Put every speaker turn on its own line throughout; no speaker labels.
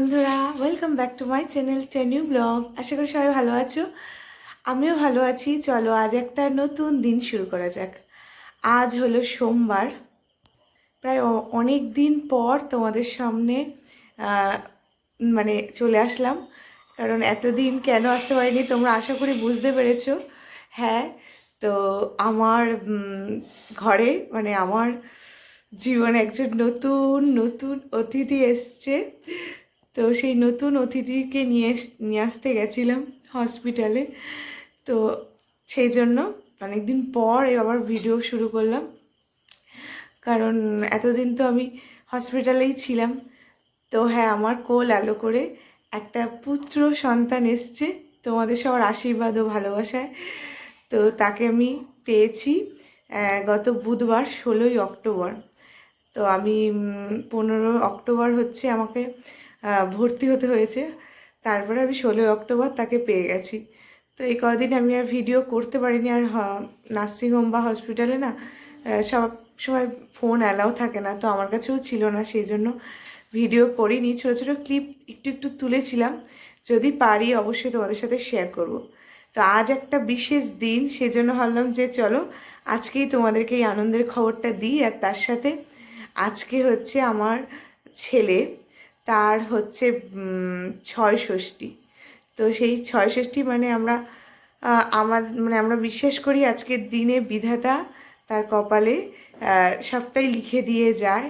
বন্ধুরা, welcome back to my channel টেনিউ blog. আশা করি সবাই ভালো আছো, আমিও ভালো আছি। চলো আজ একটা নতুন দিন শুরু করা যাক। আজ হলো সোমবার, প্রায় অনেক দিন পর তোমাদের সামনে আহ, মানে চলে আসলাম। কারণ এতদিন কেন আসতে পারিনি তোমরা আশা করি বুঝতে পেরেছো। হ্যাঁ, তো আমার ঘরে মানে আমার জীবনে একজন নতুন নতুন অতিথি এসছে। তো সেই নতুন অতিথিকে নিয়ে আসতে গেছিলাম হসপিটালে। তো সেই জন্য অনেকদিন পর আবার ভিডিও শুরু করলাম, কারণ এতদিন তো আমি হসপিটালেই ছিলাম। তো হ্যাঁ, আমার কোল আলো করে একটা পুত্র সন্তান এসছে তোমাদের সবার আশীর্বাদ ও ভালোবাসায়। তো তাকে আমি পেয়েছি গত বুধবার 16ই অক্টোবর। তো আমি 15 অক্টোবর হচ্ছে আমাকে ভর্তি হতে হয়েছে, তারপরে আমি 16 অক্টোবর তাকে পেয়ে গেছি। তো এই কদিন আমি আর ভিডিও করতে পারিনি। আর নার্সিংহোম বা হসপিটালে না সব সময় ফোন অ্যালাউ থাকে না, তো আমার কাছেও ছিল না, সেই জন্য ভিডিও করিনি। ছোটো ছোটো ক্লিপ একটু একটু তুলেছিলাম, যদি পারি অবশ্যই তোমাদের সাথে শেয়ার করব। তো আজ একটা বিশেষ দিন, সেজন্য ভাবলাম যে চলো আজকেই তোমাদেরকে এই আনন্দের খবরটা দিই। আর তার সাথে আজকে হচ্ছে আমার ছেলে, তার হচ্ছে ছয় ষষ্ঠী। তো সেই ছয় ষষ্ঠী মানে আমরা বিশ্বাস করি আজকের দিনে বিধাতা তার কপালে সবটাই লিখে দিয়ে যায়।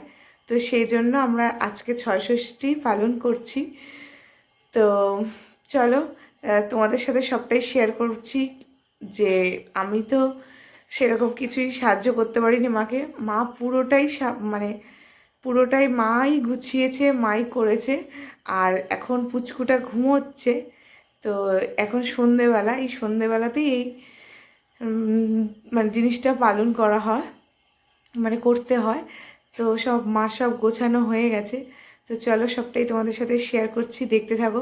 তো সেই জন্য আমরা আজকে ছয় ষষ্ঠী পালন করছি। তো চলো তোমাদের সাথে সবটাই শেয়ার করছি। যে আমি তো সেরকম কিছুই সাহায্য করতে পারিনি মাকে। মা পুরোটাই মাই গুছিয়েছে, মাই করেছে। আর এখন পুচকুটা ঘুমোচ্ছে। তো এখন সন্ধেবেলা, এই সন্ধেবেলাতেই এই মানে জিনিসটা পালন করা হয়, মানে করতে হয়। তো সব গোছানো হয়ে গেছে। তো চলো সবটাই তোমাদের সাথে শেয়ার করছি, দেখতে থাকো।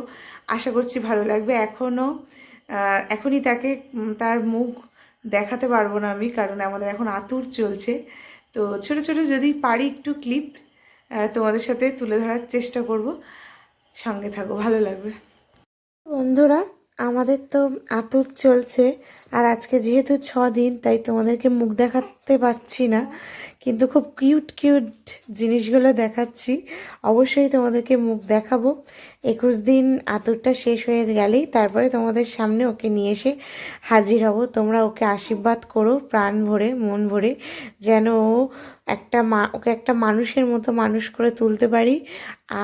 আশা করছি ভালো লাগবে। এখনই তাকে তার মুখ দেখাতে পারবো না আমি, কারণ আমাদের এখন আতুর চলছে। তো ছোট ছোট যদি পারি একটু ক্লিপ তোমাদের সাথে তুলে ধরার চেষ্টা করব। সঙ্গে থাকো, ভালো লাগবে। বন্ধুরা, আমাদের তো আতুর চলছে। আর আজকে যেহেতু 6 দিন, তাই তোমাদেরকে মুখ দেখাতে পারছি না, কিন্তু খুব কিউট কিউট জিনিসগুলো দেখাচ্ছি। অবশ্যই তোমাদেরকে মুখ দেখাবো। 21 দিন আতুরটা শেষ হয়ে গেলেই তারপরে তোমাদের সামনে ওকে নিয়ে এসে হাজির হব। তোমরা ওকে আশীর্বাদ করো প্রাণ ভরে, মন ভরে, যেন ওকে একটা মানুষের মতো মানুষ করে তুলতে পারি।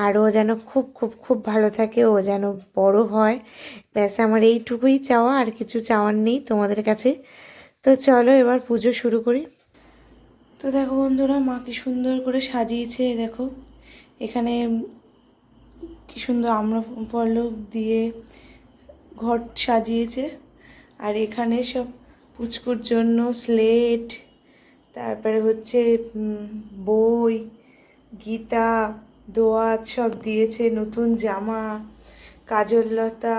আর ও যেন খুব খুব খুব ভালো থাকে, ও যেন বড় হয়। ব্যাস, আমার এইটুকুই চাওয়া, আর কিছু চাওয়ার নেই তোমাদের কাছে। তো চলো এবার পুজো শুরু করি। তো দেখো বন্ধুরা, মা কি সুন্দর করে সাজিয়েছে। দেখো এখানে কি সুন্দর আমরা পল্লব দিয়ে ঘর সাজিয়েছে। আর এখানে সব পুচকুর জন্য স্লেট, তারপরে হচ্ছে বই, গীতা, দোয়াত সব দিয়েছে, নতুন জামা, কাজল লতা,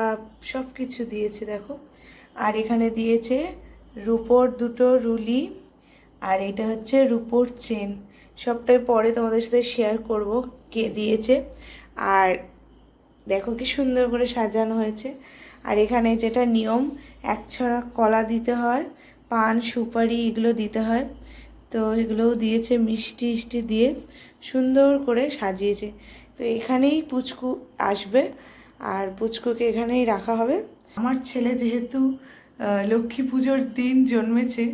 সব কিছু দিয়েছে দেখো। আর এখানে দিয়েছে রূপোর 2টো রুলি, আর এটা হচ্ছে রূপোর চেন। সবটাই পরে তোমাদের সাথে শেয়ার করব কে দিয়েছে। আর দেখো কি সুন্দর করে সাজানো হয়েছে। আর এখানে যেটা নিয়ম, এক ছড়া কলা দিতে হয়, পান সুপারি এগুলো দিতে হয়। তো এগুলোও দিয়েছে, মিষ্টি মিষ্টি দিয়ে সুন্দর করে সাজিয়েছে। তো এখানেই পুচকু আসবে, আর পুচকুকে এখানেই রাখা হবে। আমার ছেলে যেহেতু লক্ষ্মী পুজোর দিন জন্মেছে,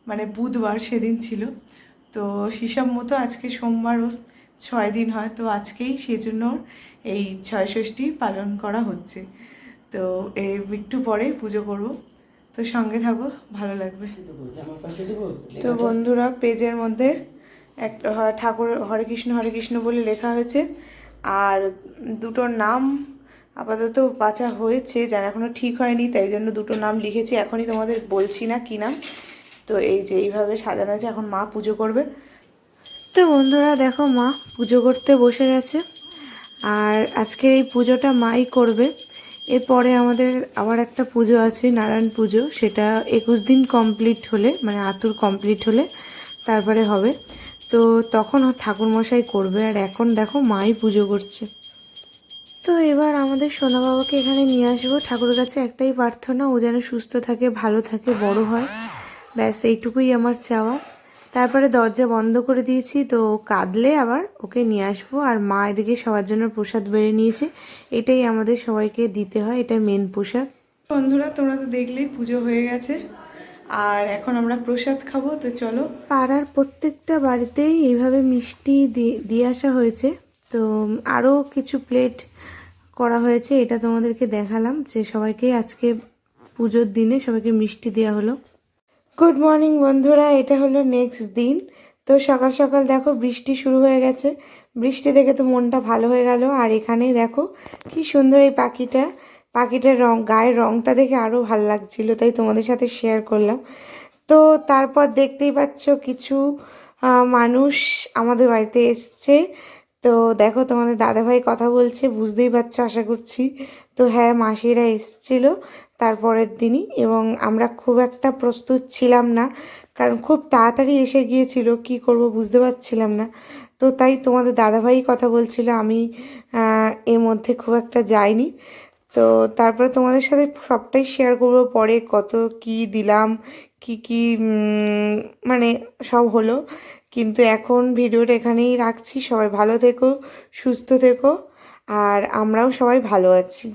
মানে বুধবার সেদিন ছিল, তো হিসাব মতো আজকে সোমবার ওর 6 দিন হয়। তো আজকেই সেজন্য এই ছয় ষষ্ঠী পালন করা হচ্ছে। তো এই একটু পরে পুজো করব। তো সঙ্গে থাকো, ভালো লাগবে। তো বন্ধুরা, পেজের মধ্যে একটা ঠাকুর হরে কৃষ্ণ বলে লেখা হয়েছে। আর 2টোর নাম আপাতত বাছা হয়েছে, যার এখনও ঠিক হয়নি, তাই জন্য 2টো নাম লিখেছি। এখনই তোমাদের বলছি না কী নাম। তো এই যে এইভাবে সাজানো আছে, এখন মা পুজো করবে। তো বন্ধুরা দেখো, মা পুজো করতে বসে গেছে। আর আজকে এই পুজোটা মাই করবে। এরপরে আমাদের আবার একটা পুজো আছে, নারায়ণ পুজো। সেটা 21 দিন কমপ্লিট হলে, মানে আতুর কমপ্লিট হলে তারপরে হবে। তো তখন ঠাকুরমশাই করবে, আর এখন দেখো মাই পুজো করছে। তো তো এবার আমাদের সোনা বাবাকে এখানে নিয়ে আসবো। ঠাকুরের কাছে একটাই প্রার্থনা, ও যেন সুস্থ থাকে, ভালো থাকে, বড় হয়, ব্যাস এইটুকুই আমার চাওয়া। তারপরে দরজা বন্ধ করে দিয়েছি, তো কাঁদলে আবার ওকে নিয়ে আসবো। আর মা এদিকে সবার জন্য প্রসাদ বেড়ে নিয়েছে, এটাই আমাদের সবাইকে দিতে হয়, এটা মেন প্রসাদ। বন্ধুরা তোমরা তো দেখলেই পুজো হয়ে গেছে, আর এখন আমরা প্রসাদ খাবো। তো চলো, পাড়ার প্রত্যেকটা বাড়িতেই এইভাবে মিষ্টি দিয়ে আসা হয়েছে। তো আরও কিছু প্লেট করা হয়েছে, এটা তোমাদেরকে দেখালাম যে সবাইকে আজকে পুজোর দিনে সবাইকে মিষ্টি দেওয়া হলো। গুড মর্নিং বন্ধুরা, এটা হলো নেক্সট দিন। তো সকাল সকাল দেখো বৃষ্টি শুরু হয়ে গেছে, বৃষ্টি দেখে তো মনটা ভালো হয়ে গেল। আর এখানেই দেখো কি সুন্দর এই পাখিটার রং, গায়ের রংটা দেখে আরও ভালো লাগছিল, তাই তোমাদের সাথে শেয়ার করলাম। তো তারপর দেখতেই পাচ্ছ কিছু মানুষ আমাদের বাড়িতে এসছে। তো দেখো তোমাদের দাদাভাই কথা বলছে, বুঝতেই পারছো আশা করছি। তো হ্যাঁ, মাসিরা এসছিল তারপরের দিনই, এবং আমরা খুব একটা প্রস্তুত ছিলাম না, কারণ খুব তাড়াতাড়ি এসে গিয়েছিল, কি করব বুঝতে পারছিলাম না। তো তাই তোমাদের দাদাভাই কথা বলছিল, আমি এর মধ্যে খুব একটা যাইনি। তো তারপরে তোমাদের সাথে সবটাই শেয়ার করবো পরে, কত কি দিলাম, কি কি মানে সব হলো। কিন্তু এখন ভিডিওটা এখানেই রাখছি। সবাই ভালো থেকো, সুস্থ থেকো, আর আমরাও সবাই ভালো আছি।